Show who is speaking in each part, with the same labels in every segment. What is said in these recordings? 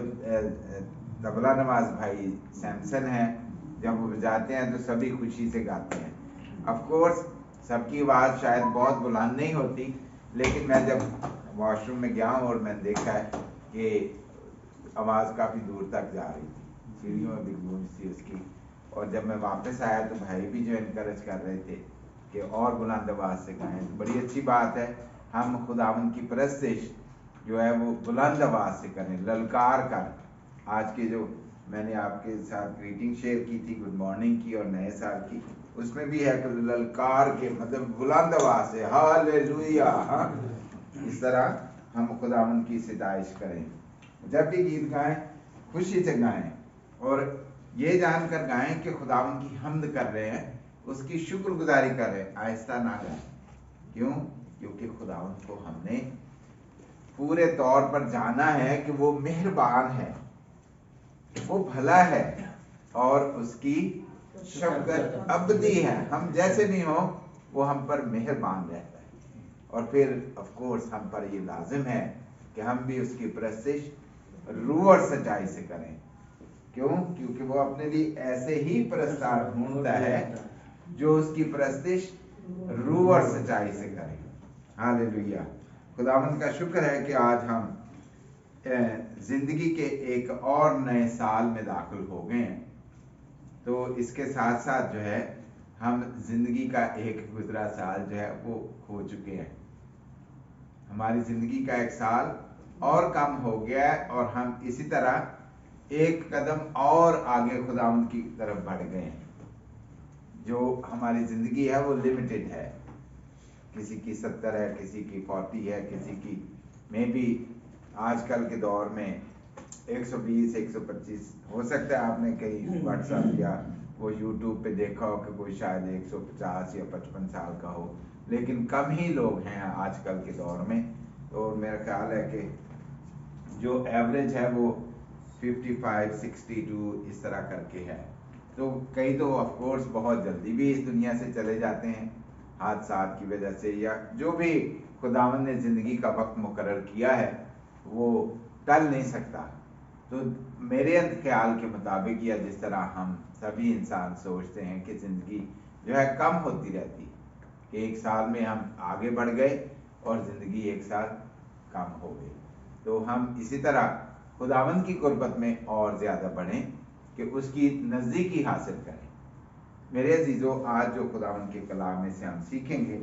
Speaker 1: तबला नवाज भाई सैमसन हैं, जब वो बजाते हैं तो सभी खुशी से गाते हैं। ऑफ कोर्स सबकी आवाज़ शायद बहुत बुलंद नहीं होती, लेकिन मैं जब वॉशरूम में गया हूँ और मैंने देखा है कि आवाज़ काफ़ी दूर तक जा रही थी, सीढ़ियों में भी गूंज थी उसकी। और जब मैं वापस आया तो भाई भी जो इनकरेज कर रहे थे कि और बुलंद आवाज़ से गाएं, तो बड़ी अच्छी बात है। हम खुदावंद की परस्तिश जो है वो बुलंद आवाज़ से करें, ललकार कर। आज के जो मैंने आपके साथ ग्रीटिंग शेयर की थी, गुड मॉर्निंग की और नए साल की, उसमें भी है कि ललकार के मतलब बुलंद आवाज़ से हालेलुया, इस तरह हम खुदावंद की सिताइश करें। जब भी गीत गाएं खुशी से गाएं और ये जानकर गाएं कि खुदावंद की हम्द कर रहे हैं, उसकी शुक्रगुजारी कर रहे हैं, आहिस्ता ना गाएं। क्यों? क्योंकि खुदावंद को हमने पूरे तौर पर जाना है कि वो मेहरबान है, वो भला है और उसकी शफ़क़त अबदी है। हम जैसे भी हो वो हम पर मेहरबान रहता है। और फिर ऑफ कोर्स हम पर ये लाजिम है कि हम भी उसकी परस्तिश रूह और सच्चाई से करें। क्यों? क्योंकि वो अपने लिए ऐसे ही परस्तार ढूंढता है जो उसकी परस्तिश रूह और सच्चाई से करे। हालेलुया। खुदावंद का शुक्र है कि आज हम जिंदगी के एक और नए साल में दाखिल हो गए हैं। तो इसके साथ साथ जो है हम जिंदगी का एक गुजरा साल जो है वो खो चुके हैं। हमारी जिंदगी का एक साल और कम हो गया है और हम इसी तरह एक कदम और आगे खुदावंद की तरफ बढ़ गए हैं। जो हमारी जिंदगी है वो लिमिटेड है, किसी की 70 है, किसी की 40 है, किसी की मे बी आजकल के दौर में 120 125 हो सकता है। आपने कहीं व्हाट्सएप या वो यूट्यूब पे देखा हो कि कोई शायद 150 या 55 साल का हो, लेकिन कम ही लोग हैं आजकल के दौर में। तो मेरा ख्याल है कि जो एवरेज है वो 55 62 इस तरह करके है। तो कई तो ऑफ कोर्स बहुत जल्दी भी इस दुनिया से चले जाते हैं हादसात की वजह से, या जो भी खुदावंद ने ज़िंदगी का वक्त मुकर्रर किया है वो टल नहीं सकता। तो मेरे ख्याल के मुताबिक या जिस तरह हम सभी इंसान सोचते हैं कि ज़िंदगी जो है कम होती रहती, कि एक साल में हम आगे बढ़ गए और ज़िंदगी एक साल कम हो गई। तो हम इसी तरह खुदावंद की कुर्बत में और ज़्यादा बढ़ें कि उसकी नज़दीकी हासिल करें। मेरे अजीज़ों, आज जो खुदावंद के कलाम में से हम सीखेंगे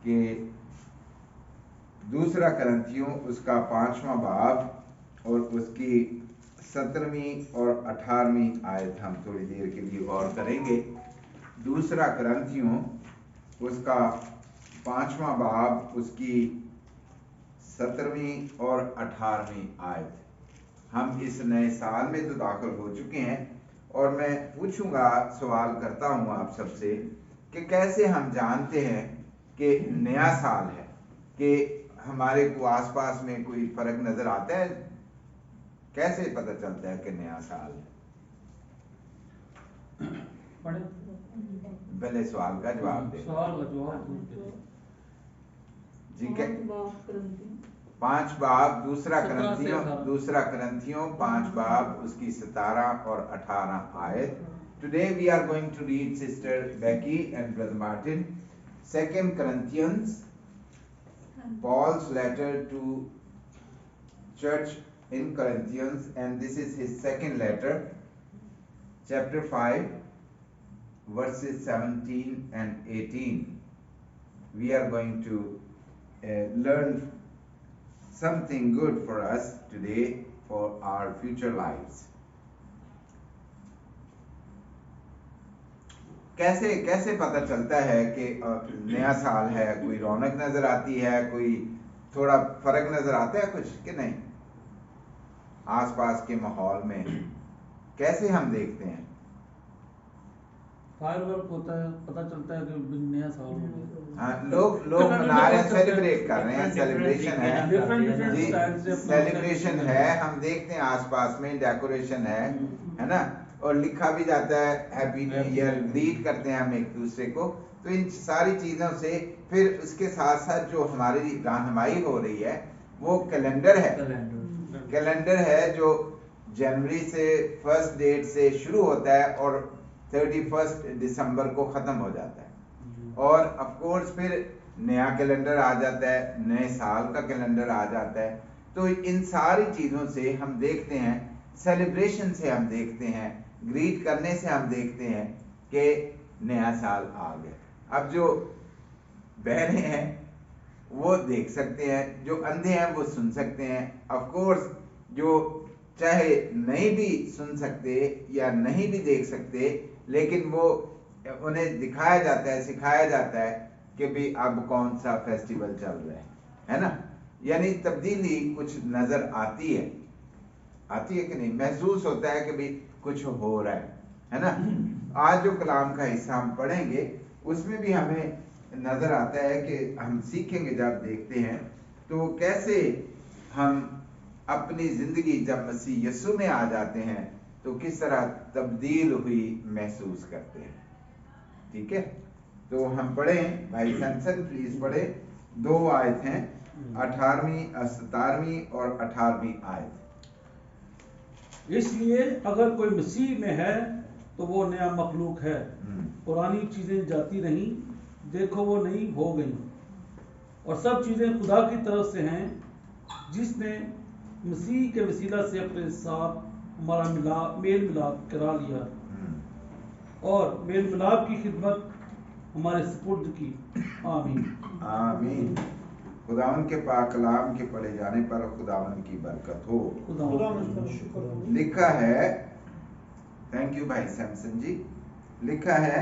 Speaker 1: कि 2 करंथियों उसका 5वां बाब और उसकी 17वीं और 18वीं आयत हम थोड़ी देर के लिए गौर करेंगे। 2 करंथियों उसका 5वां बाब उसकी 17वीं और 18वीं आयत। हम इस नए साल में तो दाखिल हो चुके हैं और मैं पूछूंगा, सवाल करता हूं आप सबसे कि कैसे हम जानते हैं कि नया साल है, कि हमारे को आसपास में कोई फर्क नजर आता है? कैसे पता चलता है कि नया साल है? पहले सवाल का जवाब दे जी। क्या 5 बाब 2 करंथियों 5 बाब उसकी 17 और 18 आयत। Today we are going to read Sister Becky and Brother Martin 2 Corinthians, Paul's letter to church in Corinthians, and this is his second letter, chapter 5 verses 17 and 18. We are going to learn something good for us today for our future lives. कैसे पता चलता है कि नया साल है? कोई रौनक नजर आती है, कोई थोड़ा फर्क नजर आता है कुछ कि नहीं? आसपास के माहौल में कैसे हम देखते हैं?
Speaker 2: फायरवर्क होता है, पता चलता है कि नया साल हो गया।
Speaker 1: हाँ, लोग मना रहे हैं, सेलिब्रेट कर रहे हैं, सेलिब्रेशन है जी, सेलिब्रेशन है। हम देखते हैं आसपास में डेकोरेशन है ना, और लिखा भी जाता है हैप्पी न्यू ईयर, ग्रीट करते हैं हम एक दूसरे को। तो इन सारी चीज़ों से फिर उसके साथ साथ जो हमारी रहनुमाई हो रही है वो कैलेंडर है जो जनवरी से फर्स्ट डेट से शुरू होता है और 31 दिसंबर को ख़त्म हो जाता है। और ऑफ कोर्स फिर नया कैलेंडर आ जाता है, नए साल का कैलेंडर आ जाता है। तो इन सारी चीज़ों से हम देखते हैं, सेलिब्रेशन से हम देखते हैं, ग्रीट करने से हम देखते हैं कि नया साल आ गया। अब जो बहरे हैं वो देख सकते हैं, जो अंधे हैं वो सुन सकते हैं। ऑफ कोर्स जो चाहे नहीं भी सुन सकते या नहीं भी देख सकते, लेकिन वो उन्हें दिखाया जाता है, सिखाया जाता है कि भी अब कौन सा फेस्टिवल चल रहा है ना। यानी तब्दीली कुछ नजर आती है कि नहीं, महसूस होता है कि भी कुछ हो रहा है ना। आज जो कलाम का हिस्सा हम पढ़ेंगे उसमें भी हमें नजर आता है कि हम सीखेंगे, जब देखते हैं तो कैसे हम अपनी जिंदगी जब मसीह यीशु में आ जाते हैं तो किस तरह तब्दील हुई महसूस करते हैं। ठीक है, तो हम पढ़ें, भाई सैमसन प्लीज पढ़े। 2 आयत हैं, 18वीं 17वीं और 18वीं आयत।
Speaker 2: इसलिए अगर कोई मसीह में है तो वो नया मखलूक है, पुरानी चीजें जाती रहीं, देखो वो नई हो गई, और सब चीजें खुदा की तरफ से हैं, जिसने मसीह के वसीला से अपने साथ हमारा मेल मिलाप करा लिया और मेल मिलाप की खिदमत हमारे सुपुर्द की। आमीन
Speaker 1: आमीन। खुदावन के पाक कलाम के पढ़े जाने पर खुदावन की बरकत हो। लिखा है, थैंक यू भाई सैमसन जी, लिखा है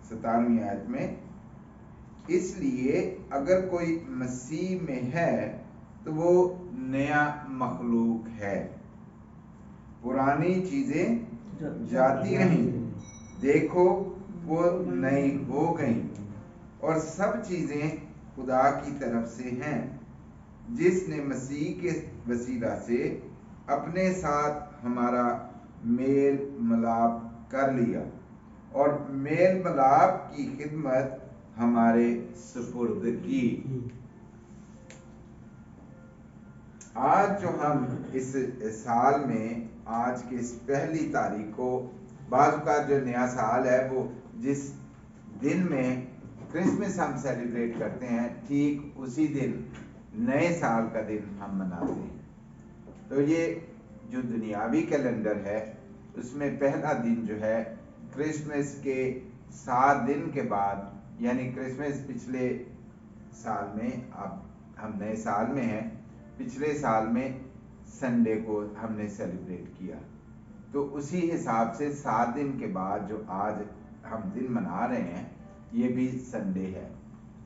Speaker 1: 17वीं आयत में, इसलिए अगर कोई मसीह में है तो वो नया मखलूक है, पुरानी चीजें जाती रहीं, देखो वो नई हो गई, और सब चीजें खुदा की तरफ से हैं, जिसने मसीह के वसीला से अपने साथ हमारा मेल मिलाप कर लिया और मेल मिलाप की खिदमत हमारे सुपुर्द की। आज जो हम इस साल में, आज की इस पहली तारीख को, बाज़ का जो नया साल है वो जिस दिन में क्रिसमस हम सेलिब्रेट करते हैं, ठीक उसी दिन नए साल का दिन हम मनाते हैं। तो ये जो दुनियावी कैलेंडर है उसमें पहला दिन जो है क्रिसमस के 7 दिन के बाद, यानी क्रिसमस पिछले साल में, अब हम नए साल में हैं, पिछले साल में संडे को हमने सेलिब्रेट किया, तो उसी हिसाब से 7 दिन के बाद जो आज हम दिन मना रहे हैं ये भी संडे है।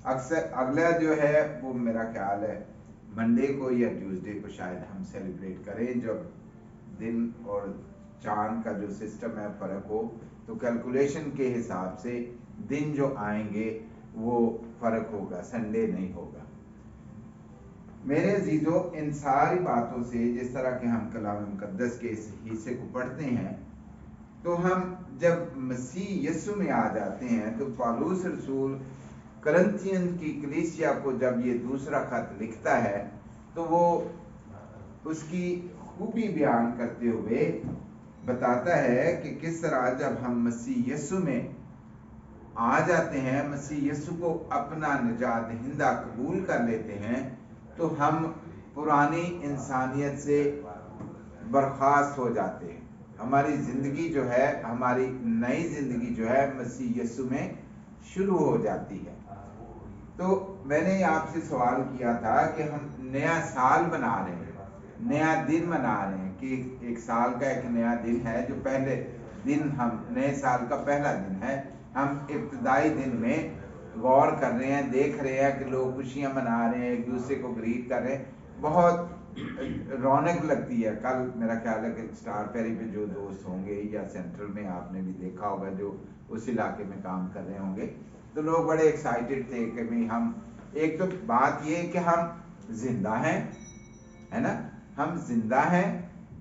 Speaker 1: अक्सर अगला जो है वो मेरा ख्याल है मंडे को या ट्यूसडे को शायद हम सेलिब्रेट करें, जब दिन और चांद का जो सिस्टम है फर्क हो, तो कैलकुलेशन के हिसाब से दिन जो आएंगे वो फर्क होगा, संडे नहीं होगा। मेरे अजीजों, इन सारी बातों से जिस तरह के हम कलाम मुकद्दस के इस हिस्से को पढ़ते हैं, तो हम जब मसीह यीशु में आ जाते हैं तो पौलुस रसूल करंथियन की कलीसिया को जब ये दूसरा खत लिखता है तो वो उसकी खूबी बयान करते हुए बताता है कि किस तरह जब हम मसीह यीशु में आ जाते हैं, मसीह यीशु को अपना निजात दहिंदा कबूल कर लेते हैं, तो हम पुरानी इंसानियत से बर्खास्त हो जाते हैं। हमारी ज़िंदगी जो है, हमारी नई ज़िंदगी जो है मसीह यीशु में शुरू हो जाती है। तो मैंने आपसे सवाल किया था कि हम नया साल मना रहे हैं, नया दिन मना रहे हैं, कि एक साल का एक नया दिन है, जो पहले दिन हम नए साल का पहला दिन है, हम इब्तदाई दिन में गौर कर रहे हैं, देख रहे हैं कि लोग खुशियां मना रहे हैं, एक दूसरे को ग्रीट कर रहे हैं, बहुत रौनक लगती है। कल मेरा ख्याल है कि स्टार फेरी पे जो दोस्त होंगे या सेंट्रल में आपने भी देखा होगा जो उस इलाके में काम कर रहे होंगे, तो लोग बड़े एक्साइटेड थे कि भाई हम, एक तो बात ये कि हम जिंदा हैं, है ना, हम जिंदा हैं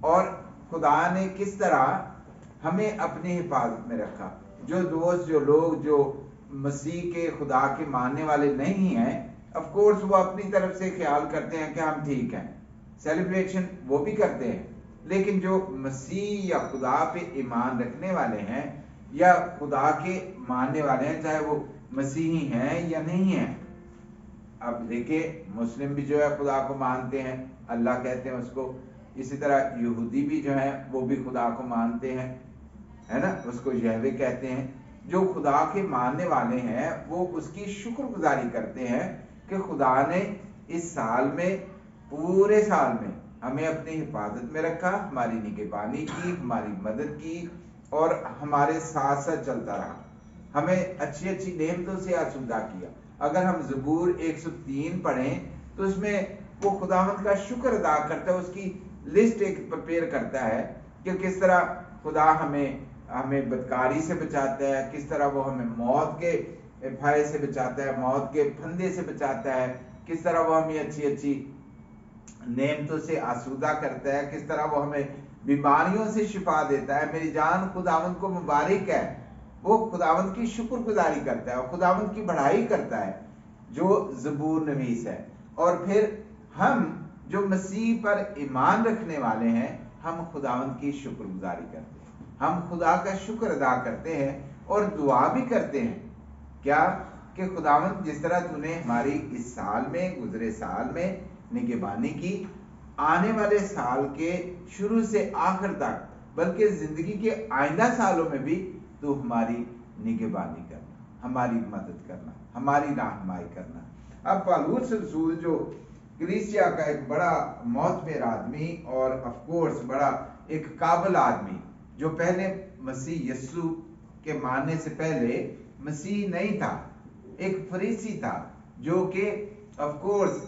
Speaker 1: और खुदा ने किस तरह हमें अपनी हिफाजत में रखा। जो दोस्त, जो लोग जो मसीह के खुदा के मानने वाले नहीं हैं, ऑफ कोर्स वो अपनी तरफ से ख्याल करते हैं कि हम ठीक हैं, सेलिब्रेशन वो भी करते हैं, लेकिन जो मसीह या खुदा पे ईमान रखने वाले हैं या खुदा के मानने वाले हैं, चाहे वो मसीही हैं या नहीं हैं, अब देखिए मुस्लिम भी जो है खुदा को मानते हैं, अल्लाह कहते हैं उसको, इसी तरह यहूदी भी जो है वो भी खुदा को मानते हैं, है ना, उसको यहवे कहते हैं। जो खुदा के मानने वाले हैं वो उसकी शुक्रगुजारी करते हैं कि खुदा ने इस साल में, पूरे साल में हमें अपनी हिफाजत में रखा, हमारी निगहबानी की, हमारी मदद की और हमारे साथ साथ चलता रहा, हमें अच्छी अच्छी नेमतों से आसूदा किया। अगर हम ज़बूर 103 पढ़ें तो उसमें वो खुदावंद का शुक्र अदा करता है, उसकी लिस्ट एक प्रिपेयर करता है कि किस तरह खुदा हमें बदकारी से बचाता है, किस तरह वो हमें मौत के भय से बचाता है, मौत के फंदे से बचाता है, किस तरह वो हमें अच्छी अच्छी नेमतों से आसूदा करता है, किस तरह वो हमें बीमारियों से शिफा देता है। मेरी जान खुदावंद को मुबारक है, वो खुदावंद की शुक्रगुजारी करता है और खुदावंद की बढ़ाई करता है जो ज़बूर नवीस है। और फिर हम जो मसीह पर ईमान रखने वाले हैं, हम खुदावंद की शुक्रगुजारी करते हैं, हम खुदा का शुक्र अदा करते हैं और दुआ भी करते हैं, क्या कि खुदावंद जिस तरह तूने हमारी इस साल में, गुजरे साल में निगहबानी की, आने वाले साल के शुरू से आखिर तक, बल्कि जिंदगी के आइंदा सालों में भी तू हमारी निगहबानी करना, हमारी मदद करना, हमारी रहनुमाई करना। अब पौलुस रसूल जो कलीसिया का एक बड़ा मोतबर आदमी और ऑफ कोर्स बड़ा एक काबिल आदमी, जो पहले मसीह यस्सु के मानने से पहले मसीह नहीं था, एक फरीसी था, जो कि ऑफ कोर्स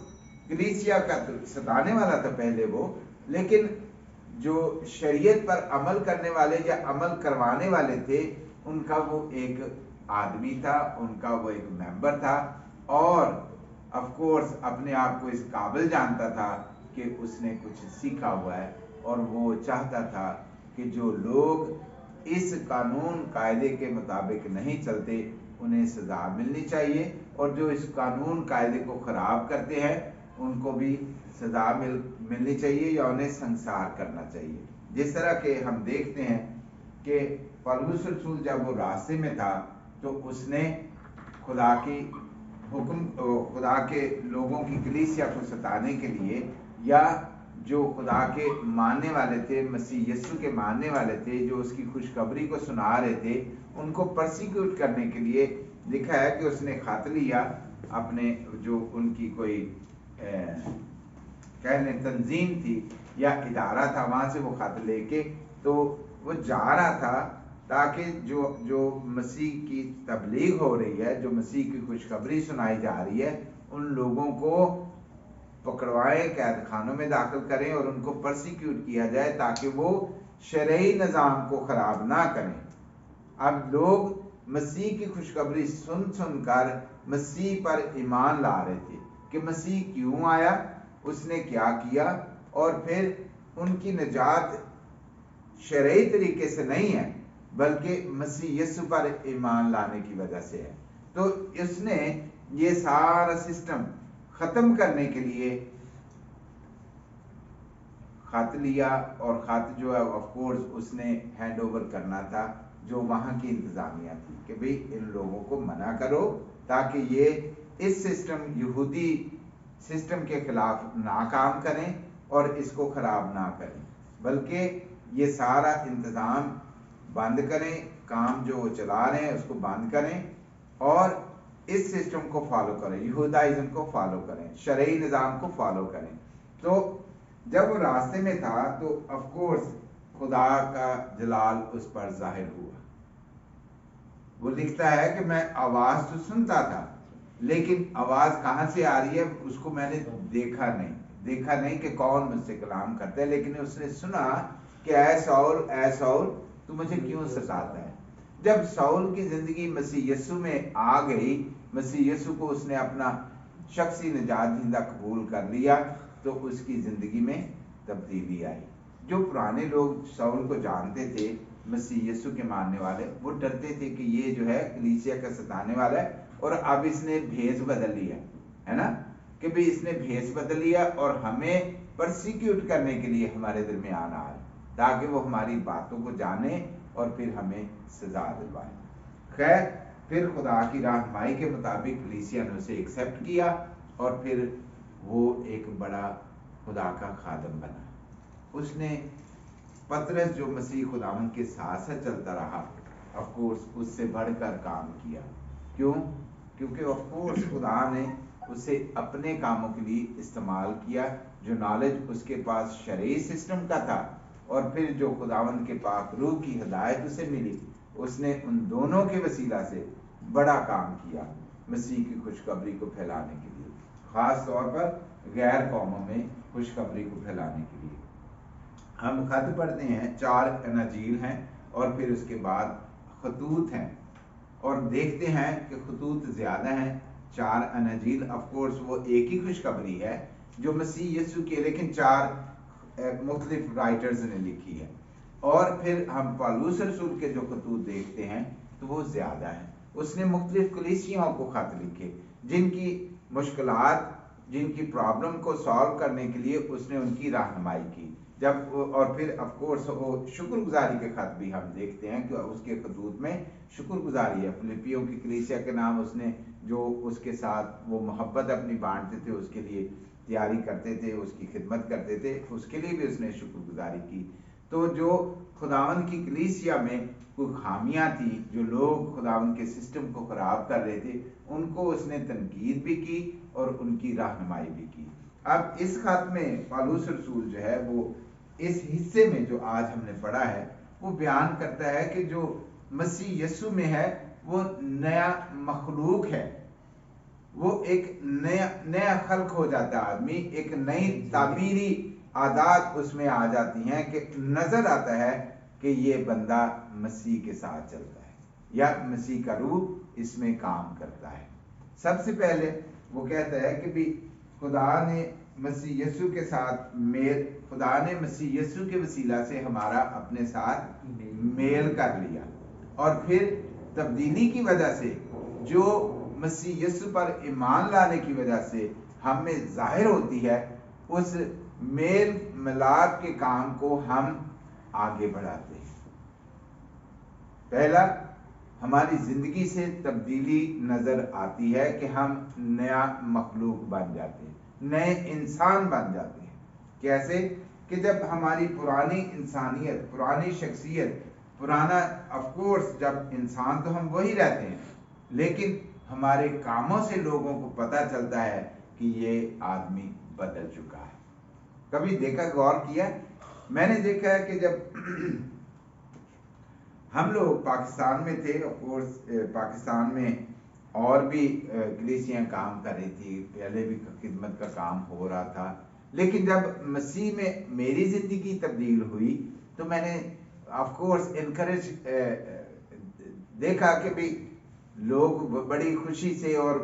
Speaker 1: कलीसिया का तो सताने वाला था पहले वो, लेकिन जो शरीयत पर अमल करने वाले या अमल करवाने वाले थे, उनका वो एक आदमी था, उनका वो एक मेंबर था, और ऑफ कोर्स अपने आप को इस काबिल जानता था कि उसने कुछ सीखा हुआ है, और वो चाहता था कि जो लोग इस कानून कायदे के मुताबिक नहीं चलते उन्हें सजा मिलनी चाहिए, और जो इस कानून कायदे को खराब करते हैं उनको भी सजा मिलनी चाहिए या उन्हें संसार करना चाहिए। जिस तरह के हम देखते हैं कि पौलुस रसूल जब वो रास्ते में था तो उसने खुदा के लोगों की कलीसिया को सताने के लिए, या जो खुदा के मानने वाले थे, मसीह यीशु के मानने वाले थे, जो उसकी खुशखबरी को सुना रहे थे, उनको परसिक्यूट करने के लिए लिखा है कि उसने खत लिया अपने, जो उनकी कोई कहने तंजीम थी या इदारा था, वहां से वो खत लेके तो वो जा रहा था, ताकि जो मसीह की तबलीग हो रही है, जो मसीह की खुशखबरी सुनाई जा रही है, उन लोगों को पकड़वाए, कैद खानों में दाखिल करें और उनको परसिक्यूट किया जाए, ताकि वो शरई निज़ाम को खराब ना करें। अब लोग मसीह की खुशखबरी सुनकर मसीह पर ईमान ला रहे थे कि मसीह क्यों आया, उसने क्या किया, और फिर उनकी निजात शरई तरीके से नहीं है बल्कि मसीह यीशु पर ईमान लाने की वजह से है। तो उसने ये सारा सिस्टम खत्म करने के लिए खत लिया, और खत जो है ऑफ कोर्स उसने हैंड ओवर करना था जो वहां की इंतजामिया थी कि भाई इन लोगों को मना करो, ताकि ये इस सिस्टम, यहूदी सिस्टम के खिलाफ ना काम करें और इसको खराब ना करें, बल्कि ये सारा इंतजाम बंद करें, काम जो वो चला रहे हैं उसको बंद करें और इस सिस्टम को फॉलो करें, यहूदाइज्म को फॉलो करें, शरई निज़ाम को फॉलो करें। तो जब वो रास्ते में था तो ऑफ कोर्स खुदा का जलाल उस पर जाहिर हुआ। वो लिखता है कि मैं आवाज तो सुनता था, लेकिन आवाज कहां से आ रही है उसको मैंने देखा नहीं कि कौन मुझसे कलाम करता है, लेकिन उसने सुना कि ऐ सौल तू मुझे क्यों सताता है। जब सौल की जिंदगी मसीह यीशु में आ गई, मसीह यीशु को उसने अपना शख्सी निजात दहिंदा कबूल कर लिया, तो उसकी जिंदगी में तब्दीली आई। जो पुराने लोग सौल को जानते थे, मसीह यीशु के मानने वाले, वो डरते थे कि ये जो है कलीसिया का सताने वाला है, और अब इसने भेष बदल लिया है ना, कि भाई इसने भेष बदल लिया और हमें परसिक्यूट करने के लिए हमारे दरमियान आए, ताकि वो हमारी बातों को जाने और फिर हमें सजा दिलवाए। खैर, फिर खुदा की रहनुमाई के मुताबिक कलीसिया ने उसे एक्सेप्ट किया और फिर वो एक बड़ा खुदा का खादम बना। उसने पतरस जो मसीह खुदावन के साथ साथ चलता रहा, ऑफ कोर्स उससे बढ़कर काम किया। क्यों? क्योंकि ऑफ कोर्स खुदा ने उसे अपने कामों के लिए इस्तेमाल किया। जो नॉलेज उसके पास शरई सिस्टम का था और फिर जो खुदावंद के पाक रूह की हिदायत उसे मिली, उसने उन दोनों के वसीला से बड़ा काम किया मसीह की खुशखबरी को फैलाने के लिए, खास तौर पर गैर कौमों में खुशखबरी को फैलाने के लिए। हम खत पढ़ते हैं, 4 अनाजील हैं और फिर उसके बाद खतूत हैं, और देखते हैं कि खतूत ज्यादा हैं। 4 अनाजील ऑफ कोर्स वो एक ही खुशखबरी है जो मसीह यीशु की, लेकिन 4 मुख्तलिफ राइटर्स ने लिखी है। और फिर हम पौलुस रसूल के जो खतूत देखते हैं तो वो ज्यादा है। उसने मुख्तलिफ कलीसियाओं को खत लिखे, जिनकी मुश्किलात, जिनकी प्रॉब्लम को सॉल्व करने के लिए उसने उनकी रहनुमाई की। जब और फिर ऑफ कोर्स वो शुक्रगुजारी के खत भी हम देखते हैं कि उसके खतूत में शुक्रगुजारी है। फिलिपियों की कलीसिया के नाम उसने जो उसके साथ वो मोहब्बत अपनी बांटते थे, उसके लिए तैयारी करते थे, उसकी खिदमत करते थे, उसके लिए भी उसने शुक्रगुजारी की। तो जो खुदावन की कलीसिया में कोई खामियां थी, जो लोग खुदावन के सिस्टम को खराब कर रहे थे, उनको उसने तनकीद भी की और उनकी रहनुमाई भी की। अब इस खत में पौलुस रसूल जो है वो इस हिस्से में जो आज हमने पढ़ा है वो बयान करता है कि जो मसीह यीशु में है वो नया मखलूक है। वो एक नया खल्क हो जाता है आदमी, एक नई ताबीरी आदात उसमें आ जाती हैं कि नजर आता है कि ये बंदा मसीह के साथ चलता है या मसीह का रूह इसमें काम करता है। सबसे पहले वो कहता है कि भी खुदा ने मसीह यीशु के साथ मेल, खुदा ने मसीह यीशु के वसीला से हमारा अपने साथ मेल कर लिया, और फिर तब्दीली की वजह से जो मसीह यीशु पर ईमान लाने की वजह से हम में जाहिर होती है, उस मेल मिलाप के काम को हम आगे बढ़ाते हैं। पहला, हमारी जिंदगी से तब्दीली नजर आती है कि हम नया मखलूक बन जाते हैं, नए इंसान बन जाते हैं। कैसे? कि जब हमारी पुरानी इंसानियत, पुरानी शख्सियत, पुराना ऑफ कोर्स जब इंसान तो हम वही रहते हैं, लेकिन हमारे कामों से लोगों को पता चलता है कि ये आदमी बदल चुका है। कभी देखा, गौर किया? मैंने देखा है कि जब हम लोग पाकिस्तान में थे, ऑफ कोर्स पाकिस्तान में और भी कलीसियां काम कर रही थी, पहले भी खिदमत का काम हो रहा था, लेकिन जब मसीह में मेरी जिंदगी तब्दील हुई तो मैंने ऑफ कोर्स इनकरेज देखा कि भी लोग बड़ी खुशी से और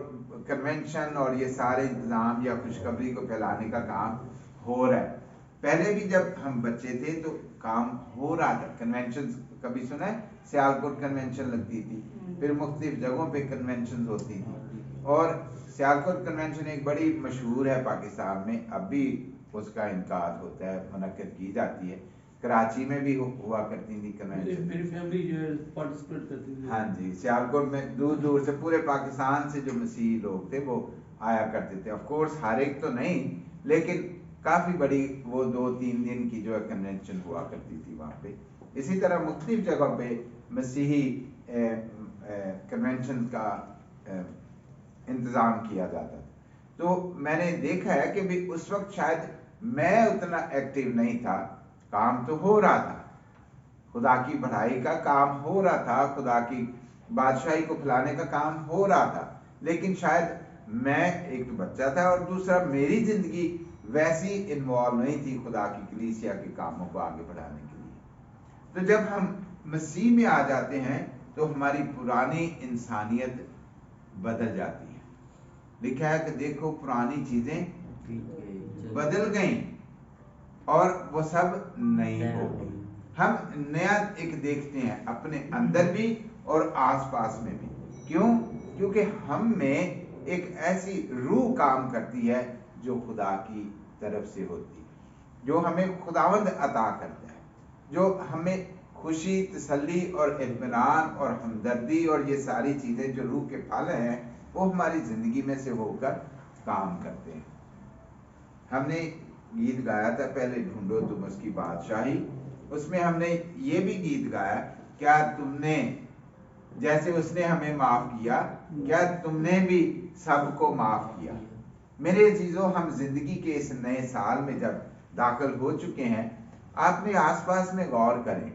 Speaker 1: कन्वेंशन और ये सारे इंतजाम या खुशखबरी को फैलाने का काम हो रहा है। पहले भी जब हम बच्चे थे तो काम हो रहा था। कन्वेंशन कभी सुना है? सियालकोट कन्वेंशन लगती थी, फिर मुख्तलिफ जगहों पे कन्वेंशन होती थी, और सियालकोट कन्वेंशन एक बड़ी मशहूर है पाकिस्तान में, अब भी उसका इनकार होता है, मुनक्किद की जाती है। कराची में भी हुआ करती थी कन्वेंशन,
Speaker 2: मेरी फैमिली जो है पार्टिसिपेट करती थी।
Speaker 1: हाँ जी, सियालकोट में दूर दूर से पूरे पाकिस्तान से जो मसीही लोग थे वो आया करते थे। ऑफ कोर्स हर एक तो नहीं, लेकिन काफी बड़ी वो 2-3 दिन की जो है कन्वेंशन हुआ करती थी वहाँ पे। इसी तरह मुख्तलिफ जगहों पे मसीही कन्वेंशन का इंतजाम किया जाता था। तो मैंने देखा है कि भी उस वक्त शायद मैं उतना एक्टिव नहीं था, काम तो हो रहा था, खुदा की बढ़ाई का काम हो रहा था, खुदा की बादशाही को फैलाने का काम हो रहा था, लेकिन शायद मैं एक तो बच्चा था और दूसरा मेरी जिंदगी वैसी इन्वॉल्व नहीं थी खुदा की कलीसिया के कामों को आगे बढ़ाने के लिए। तो जब हम मसीह में आ जाते हैं तो हमारी पुरानी इंसानियत बदल जाती है। लिखा है कि देखो पुरानी चीजें बदल गई और वो सब नई हो गई। हम नया एक देखते हैं अपने अंदर भी और आसपास में भी। क्यों? क्योंकि हम में एक ऐसी रूह काम करती है जो खुदा की तरफ से होती है। जो हमें खुदावंद अता करता है, जो हमें खुशी, तसल्ली और इत्मीनान और हमदर्दी और ये सारी चीज़ें जो रूह के फल हैं वो हमारी ज़िंदगी में से होकर काम करते हैं। हमने गीत गाया था पहले, ढूंढो तुम उसकी बादशाही, उसमें हमने ये भी गीत गाया, क्या तुमने जैसे उसने हमें माफ किया, क्या तुमने भी सबको माफ किया। मेरे अजीजों, हम जिंदगी के इस नए साल में जब दाखिल हो चुके हैं, अपने आसपास में गौर करें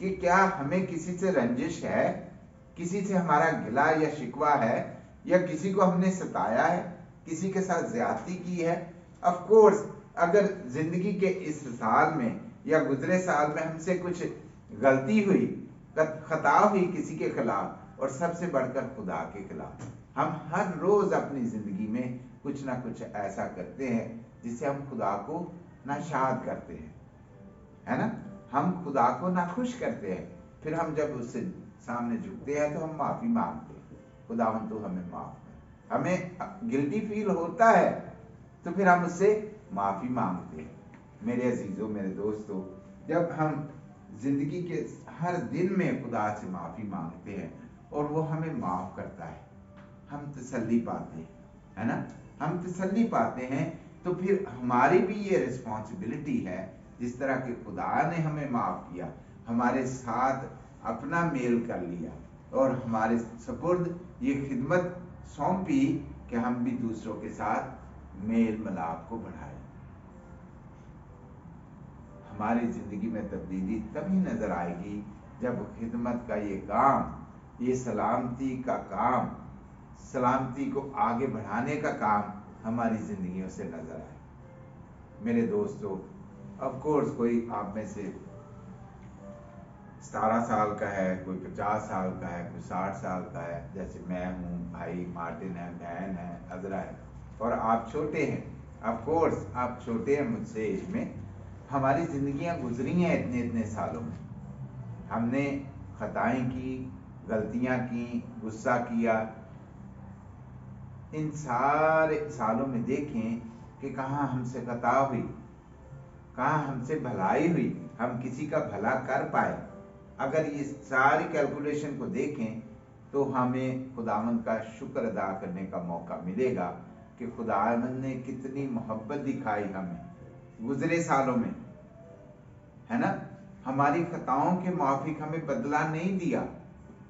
Speaker 1: कि क्या हमें किसी से रंजिश है, किसी से हमारा गिला या शिकवा है, या किसी को हमने सताया है, किसी के साथ ज्यादती की है। ऑफ कोर्स अगर जिंदगी के इस साल में या गुजरे साल में हमसे कुछ गलती हुई, खता हुई किसी के खिलाफ, और सबसे बढ़कर खुदा के खिलाफ, हम हर रोज अपनी जिंदगी में कुछ ना कुछ ऐसा करते हैं जिससे हम खुदा को नाशाद करते हैं, है ना। हम खुदा को नाखुश करते हैं। फिर हम जब उससे सामने झुकते हैं तो हम माफी मांगते हैं, खुदावन तू हमें माफ कर। हमें गिल्टी फील होता है तो फिर हम उससे माफी मांगते हैं। मेरे अजीजों, मेरे दोस्तों, जब हम जिंदगी के हर दिन में खुदा से माफी मांगते हैं और वो हमें माफ करता है, हम तसल्ली पाते हैं, है ना। हम तसल्ली पाते हैं तो फिर हमारी भी ये रिस्पॉन्सिबिलिटी है, जिस तरह के खुदा ने हमें माफ किया, हमारे साथ अपना मेल कर लिया और हमारे सपुर्द ये खिदमत सौंपी कि हम भी दूसरों के साथ मेल मिलाप को बढ़ाएं। हमारी जिंदगी में तब्दीली तभी नजर आएगी जब खिदमत का ये काम, ये सलामती का काम, सलामती को आगे बढ़ाने का काम हमारी जिंदगियों से नजर आए। मेरे दोस्तों, ऑफ कोर्स कोई आप में से 17 साल का है, कोई 50 साल का है, कोई 60 साल का है, जैसे मैं हूँ, भाई मार्टिन है, बहन है, अजरा है, और आप छोटे हैं। ऑफ कोर्स आप छोटे हैं मुझसे एज में। हमारी जिंदगियां गुजरी हैं इतने इतने सालों में, हमने खताएं की, गलतियां की, गुस्सा किया। इन सारे सालों में देखें कि कहाँ हमसे खता हुई, कहाँ हमसे भलाई हुई, हम किसी का भला कर पाए। अगर ये सारी कैलकुलेशन को देखें तो हमें खुदावंद का शुक्र अदा करने का मौका मिलेगा कि खुदावंद ने कितनी मोहब्बत दिखाई हमें गुजरे सालों में, है ना। हमारी खताओं के माफिक हमें बदला नहीं दिया,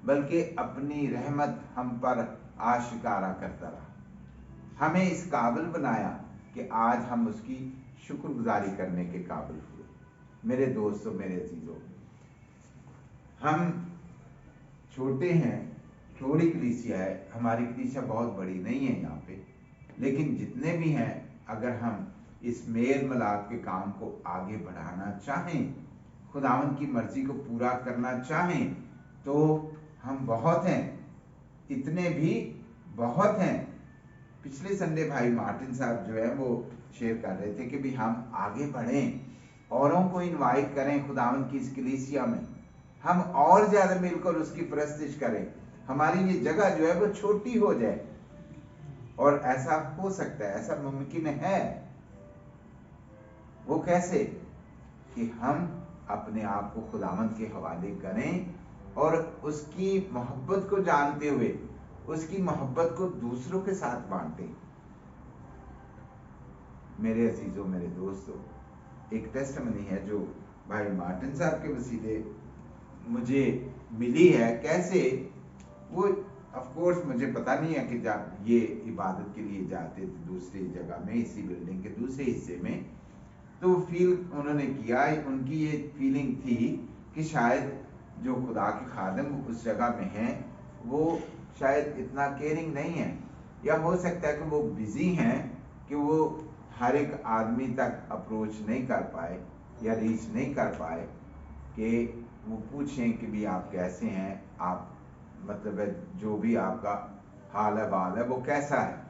Speaker 1: बल्कि अपनी रहमत हम पर आशिकारा करता रहा, हमें इस काबिल बनाया कि आज हम उसकी शुक्रगुजारी करने के काबिल हुए। मेरे दोस्तों, मेरे अजीजों, हम छोटे हैं, थोड़ी कलीसिया है, हमारी कलीसिया बहुत बड़ी नहीं है यहाँ पे, लेकिन जितने भी हैं, अगर हम इस मेल मिलाप के काम को आगे बढ़ाना चाहें, खुदावंद की मर्जी को पूरा करना चाहें, तो हम बहुत हैं, इतने भी बहुत हैं। पिछले संडे भाई मार्टिन साहब जो है वो शेयर कर रहे थे कि भी हम आगे बढ़ें, औरों को इनवाइट करें खुदावंद की इस कलीसिया में, हम और ज्यादा मिलकर उसकी परस्तिश करें, हमारी ये जगह जो है वो छोटी हो जाए। और ऐसा हो सकता है, ऐसा मुमकिन है। वो कैसे? कि हम अपने आप को खुदावंद के हवाले करें और उसकी मोहब्बत को जानते हुए उसकी मोहब्बत को दूसरों के साथ बांटें। मेरे अजीजों, मेरे दोस्तों, एक टेस्टमनी है जो भाई मार्टिन साहब के वसीले मुझे मिली है। कैसे? वो ऑफ कोर्स मुझे पता नहीं है कि जब ये इबादत के लिए जाते थे दूसरी जगह में, इसी बिल्डिंग के दूसरे हिस्से में, तो फील उन्होंने किया, उनकी ये फीलिंग थी कि शायद जो खुदा के खादम उस जगह में हैं वो शायद इतना केयरिंग नहीं है, या हो सकता है कि वो बिजी हैं कि वो हर एक आदमी तक अप्रोच नहीं कर पाए या रीच नहीं कर पाए कि वो पूछें कि भी आप कैसे हैं, आप मतलब जो भी आपका हाल है बाल है वो कैसा है।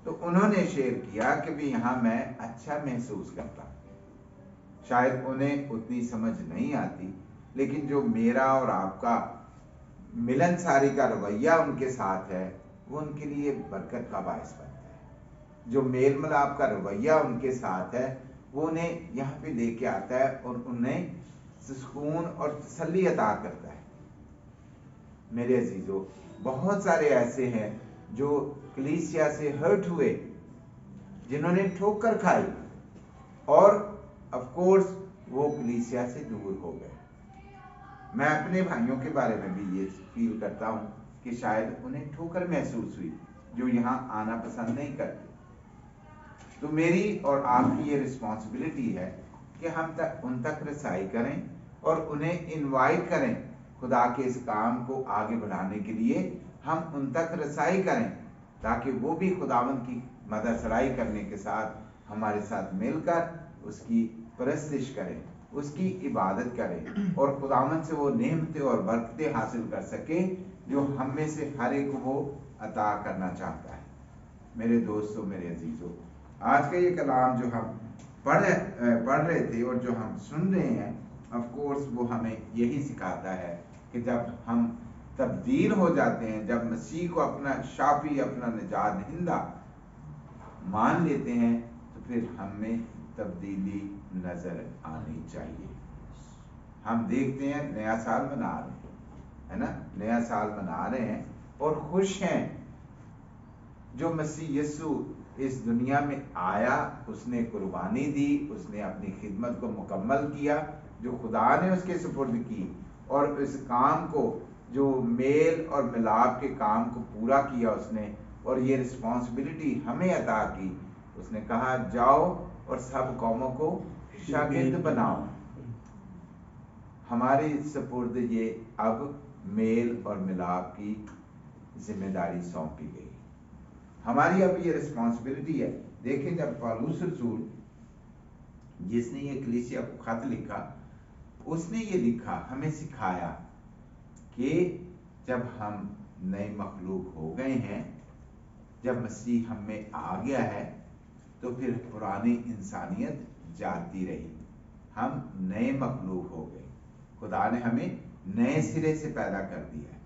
Speaker 1: तो उन्होंने शेयर किया कि भी यहाँ मैं अच्छा महसूस करता। शायद उन्हें उतनी समझ नहीं आती, लेकिन जो मेरा और आपका मिलनसारी का रवैया उनके साथ है वो उनके लिए बरकत का बायस बनता है। जो मेल मिलाप का रवैया उनके साथ है वो उन्हें यहाँ पे लेके आता है और उन्हें सुकून और तसल्ली अता करता है। मेरे अजीजों, बहुत सारे ऐसे हैं जो कलीसिया से हर्ट हुए, जिन्होंने ठोकर खाई और ऑफ कोर्स वो कलीसिया से दूर हो गए। मैं अपने भाइयों के बारे में भी ये फील करता हूँ कि शायद उन्हें ठोकर महसूस हुई, जो यहाँ आना पसंद नहीं करते। तो मेरी और आपकी ये रिस्पॉन्सिबिलिटी है कि हम उन तक रसाई करें और उन्हें इनवाइट करें खुदा के इस काम को आगे बढ़ाने के लिए। हम उन तक रसाई करें ताकि वो भी खुदावंद की मदद सराई करने के साथ हमारे साथ मिलकर उसकी परस्तिश करें, उसकी इबादत करें और खुदावंद से वो नेमतें और बरकतें हासिल कर सके जो हम में से हर एक वो अता करना चाहता है। मेरे दोस्तों, मेरे अजीजों, आज का ये कलाम जो हम पढ़ रहे थे और जो हम सुन रहे हैं, ऑफ कोर्स वो हमें यही सिखाता है कि जब हम तब्दील हो जाते हैं, जब मसीह को अपना शाफी, अपना निजात दहिंदा मान लेते हैं, तो फिर हमें तब्दीली नजर आनी चाहिए। हम देखते हैं नया साल मना रहे हैं, है ना, नया साल मना रहे हैं और खुश हैं। जो मसीह यीशु इस दुनिया में आया, उसने कुर्बानी दी, उसने अपनी खिदमत को मुकम्मल किया जो खुदा ने उसके सुपुर्द की, और इस काम को, जो मेल और मिलाप के काम को पूरा किया उसने, और ये रिस्पॉन्सिबिलिटी हमें अता की। उसने कहा जाओ और सब कौमों को शागिर्द बनाओ। हमारे सुपुर्द ये अब मेल और मिलाप की जिम्मेदारी सौंपी गई। हमारी अब ये रिस्पॉन्सिबिलिटी है। देखें, जब पौलुस रसूल, जिसने ये कलीसिया को खत लिखा, उसने ये लिखा, हमें सिखाया कि जब हम नए मखलूक हो गए हैं, जब मसीह हम में आ गया है, तो फिर पुरानी इंसानियत जाती रही, हम नए मखलूक हो गए। खुदा ने हमें नए सिरे से पैदा कर दिया है,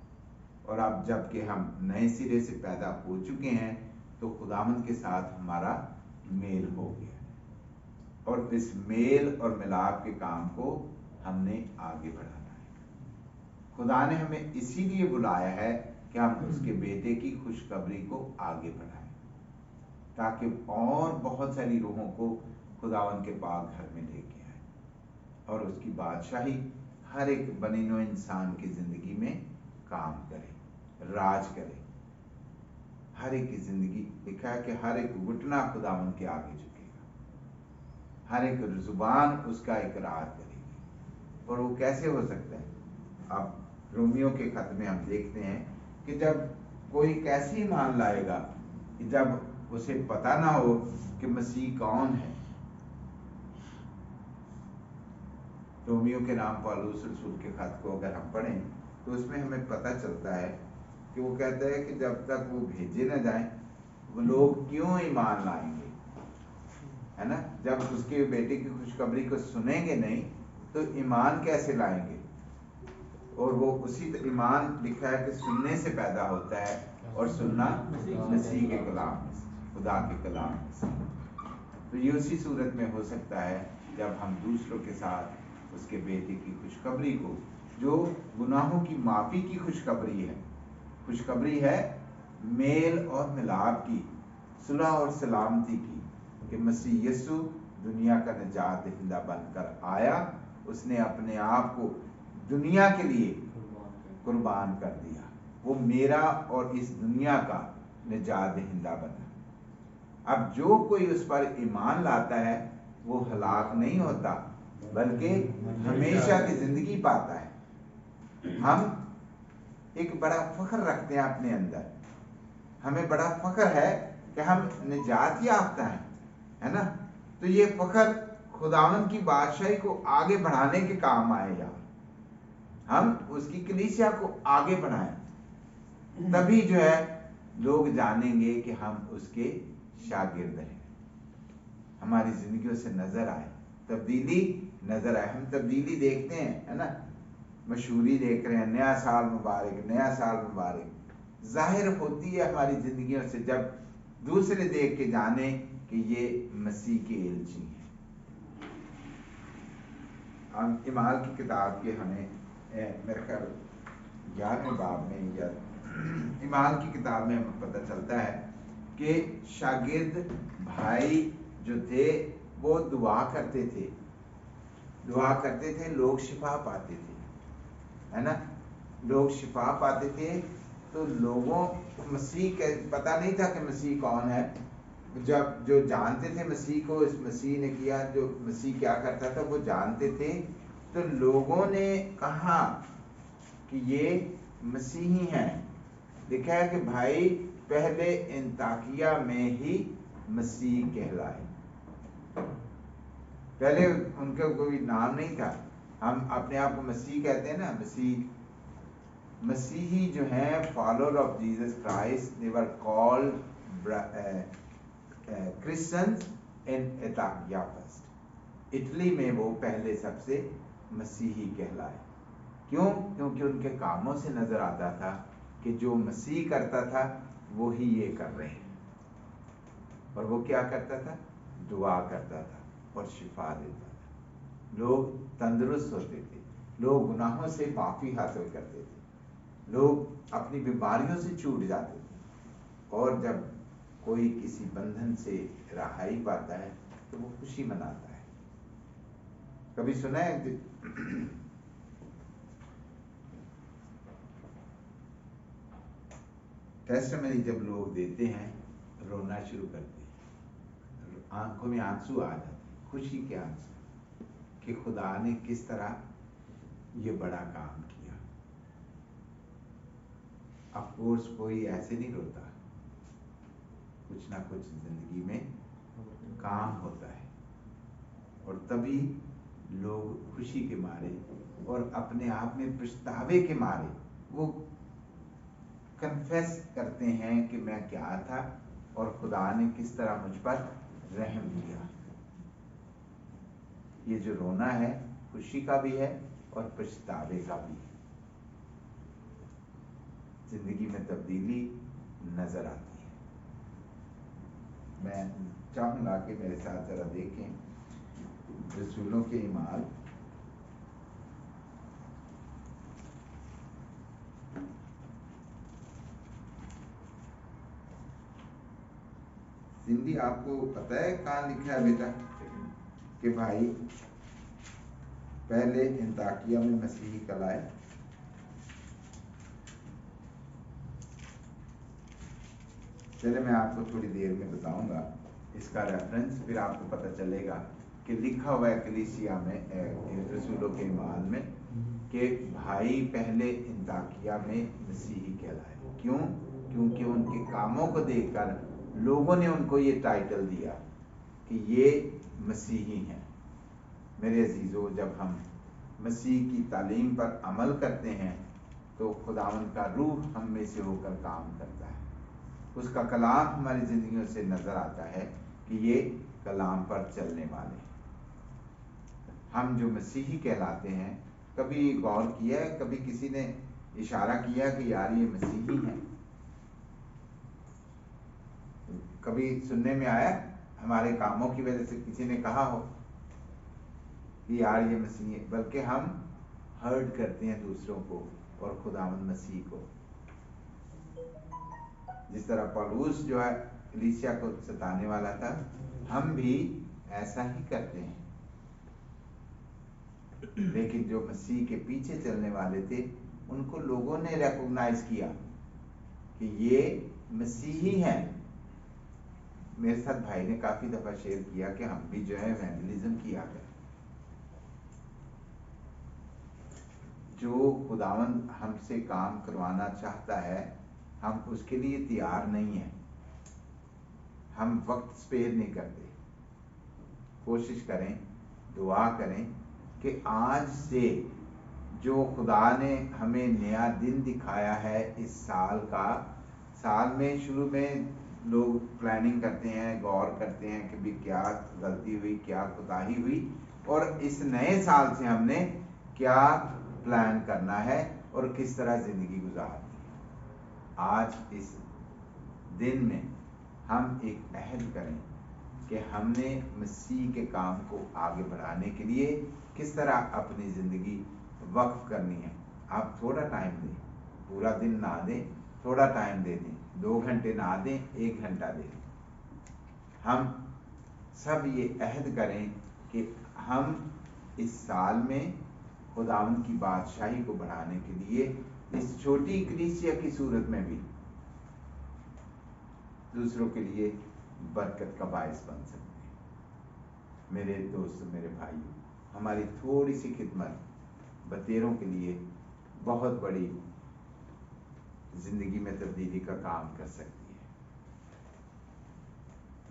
Speaker 1: और अब जबकि हम नए सिरे से पैदा हो चुके हैं, तो खुदावंद के साथ हमारा मेल हो गया, और इस मेल और मिलाप के काम को हमने आगे बढ़ाना है। खुदा ने हमें इसीलिए बुलाया है कि हम उसके बेटे की खुशखबरी को आगे बढ़ाएं, ताकि और बहुत सारी रूहों को खुदावंद के पाक घर में लेके आए, और उसकी बादशाही हर एक बने नो इंसान की जिंदगी में काम करे, राज करे। हर एक की जिंदगी, लिखा है कि हर एक घुटना खुदावंद के आगे झुकेगा, हर एक जुबान उसका इकरार करेगी। और वो कैसे हो सकता है? अब रोमियो के खत में हम देखते हैं कि जब कोई कैसे ईमान लाएगा कि जब उसे पता ना हो कि मसीह कौन है। रोमियो के नाम पौलुस रसूल के खत को अगर हम पढ़ें, तो उसमें हमें पता चलता है कि वो कहता है कि जब तक वो भेजे न जाएं, वो लोग क्यों ईमान लाएंगे, है ना। जब उसके बेटे की खुशखबरी को सुनेंगे नहीं, तो ईमान कैसे लाएंगे? और वो उसी ईमान, लिखा है कि सुनने से पैदा होता है, और सुनना मसीह के कलाम, खुदा के कलाम से। तो ये उसी सूरत में हो सकता है जब हम दूसरों के साथ उसके बेटे की खुशखबरी को, जो गुनाहों की माफ़ी की खुशखबरी है मेल और मिलाप की, सुलह और सलामती की, कि मसीह यीशु दुनिया का निजात दहिंदा बनकर आया, उसने अपने आप को दुनिया के लिए कुर्बान कर दिया, वो मेरा और इस दुनिया का निजात दहिंदा बना। अब जो कोई उस पर ईमान लाता है, वो हलाक नहीं होता, बल्कि हमेशा की जिंदगी पाता है। हम एक बड़ा फख्र रखते हैं अपने अंदर, हमें बड़ा फख्र है कि हम निजात याफ्ता हैं, है ना। तो ये फख्र खुदावंद की बादशाही को आगे बढ़ाने के काम आए यार। हम उसकी कलीसिया को आगे बढ़ाएं, तभी जो है लोग जानेंगे कि हम उसके शागिर्द हैं। हमारी जिंदगियों से नजर आए, तब्दीली नजर आए। हम तब्दीली देखते हैं, है ना, मशहूरी देख रहे हैं, नया साल मुबारक, नया साल मुबारक, जाहिर होती है हमारी जिंदगियों से, जब दूसरे देख के जाने कि ये मसीह के एलची हैं, हम इमाल की किताब के हमें मेरे ख्याल 11वें बाब में या इमाल की किताब में हमें पता चलता है कि शागिर्द भाई जो थे वो दुआ करते थे, लोग शिफा पाते थे, है ना, लोग शिफा पाते थे। तो लोगों को मसीह के पता नहीं था कि मसीह कौन है। जब जो जानते थे मसीह को, इस मसीह ने किया, जो मसीह क्या करता था वो जानते थे, तो लोगों ने कहा कि ये मसीही हैं। लिखा है कि भाई पहले अंताकिया में ही मसीह कहलाए। पहले उनका कोई नाम नहीं था। हम अपने आप को मसीह कहते हैं ना, मसीही जो हैं, follower of Jesus Christ, they were called Christians in Antakya first. Italy में वो पहले सबसे मसीही कहलाए। क्यों? क्योंकि उनके कामों से नजर आता था कि जो मसीह करता था वो ही ये कर रहे हैं। और वो क्या करता था? दुआ करता था और शिफा देता था। लोग तंदुरुस्त होते थे, लोग गुनाहों से माफी हासिल करते थे, लोग अपनी बीमारियों से छूट जाते थे। और जब कोई किसी बंधन से रहाई पाता है तो वो खुशी मनाता है। कभी सुना है टेस्टिमनी जब लोग देते हैं, रोना शुरू करते हैं, आंखों में आंसू आ जाते हैं, खुशी के आंसू, कि खुदा ने किस तरह ये बड़ा काम किया। ऑफ कोर्स कोई ऐसे नहीं रोता, कुछ ना कुछ जिंदगी में काम होता है, और तभी लोग खुशी के मारे और अपने आप में पछतावे के मारे वो कन्फेस करते हैं कि मैं क्या था और खुदा ने किस तरह मुझ पर रहम किया। ये जो रोना है खुशी का भी है और पछतावे का भी है। जिंदगी में तब्दीली नजर आती है। मैं चाहूंगा कि मेरे साथ जरा देखें रसूलों के ईमाल, सिंधी आपको पता है कहाँ लिखा है बेटा कि भाई पहले अंताकिया में मसीही कहलाए? चले मैं आपको थोड़ी देर में बताऊंगा इसका रेफरेंस, फिर आपको पता चलेगा कि लिखा हुआ है कलीसिया में रसूलों के ईमाल में कि भाई पहले अंताकिया में मसीही कहलाए। क्यों? क्योंकि उनके कामों को देखकर लोगों ने उनको ये टाइटल दिया कि ये मसीही हैं। मेरे अजीजों, जब हम मसीह की तालीम पर अमल करते हैं तो खुदावंद का रूह हम में से होकर काम करता है। उसका कलाम हमारी जिंदगियों से नजर आता है कि ये कलाम पर चलने वाले हैं। हम जो मसीही कहलाते हैं, कभी गौर किया है, कभी किसी ने इशारा किया कि यार ये मसीही हैं? कभी सुनने में आया हमारे कामों की वजह से किसी ने कहा हो कि यार ये मसीही है? बल्कि हम हर्ट करते हैं दूसरों को और खुदावंद मसीह को। जिस तरह पौलुस जो है कलीसिया को सताने वाला था, हम भी ऐसा ही करते हैं। लेकिन जो मसीह के पीछे चलने वाले थे, उनको लोगों ने रिकॉग्नाइज किया कि ये मसीही हैं। मेरे साथ भाई ने काफी दफा शेयर किया कि हम भी जो है इवेंजलिज्म किया है। जो खुदावंद हमसे काम करवाना चाहता है, हम उसके लिए तैयार नहीं है, हम वक्त स्पेयर नहीं करते। कोशिश करें, दुआ करें कि आज से जो खुदा ने हमें नया दिन दिखाया है इस साल का, साल में शुरू में लोग प्लानिंग करते हैं, गौर करते हैं कि भी क्या गलती हुई, क्या कोताही हुई, और इस नए साल से हमने क्या प्लान करना है और किस तरह जिंदगी गुजारनी है। आज इस दिन में हम एक अहद करें कि हमने मसीह के काम को आगे बढ़ाने के लिए किस तरह अपनी ज़िंदगी वक्फ करनी है। आप थोड़ा टाइम दें, पूरा दिन ना दें, थोड़ा टाइम दे दें, 2 घंटे ना दें, 1 घंटा दे दें। हम सब ये अहद करें कि हम इस साल में खुदावंद की बादशाही को बढ़ाने के लिए इस छोटी कलीसिया की सूरत में भी दूसरों के लिए बरकत का बायस बन सकते हैं। मेरे दोस्तों, मेरे भाइयों, हमारी थोड़ी सी खिदमत बतेरों के लिए बहुत बड़ी जिंदगी में तब्दीली का काम कर सकती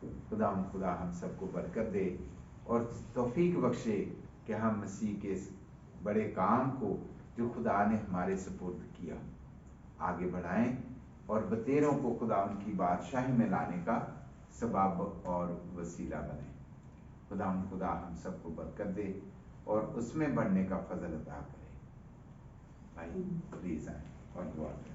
Speaker 1: है। खुदा हम सबको बरकत दे और तौफीक बख्शे कि हम मसीह के इस बड़े काम को जो खुदा ने हमारे सुपुर्द किया आगे बढ़ाएं और बतेरों को खुदा उनकी बादशाही में लाने का सबब और वसीला बने। खुदा हम सबको बरकत दे और उसमें बढ़ने का फजल अता करे। भाई प्लीज आए और दुआ करें।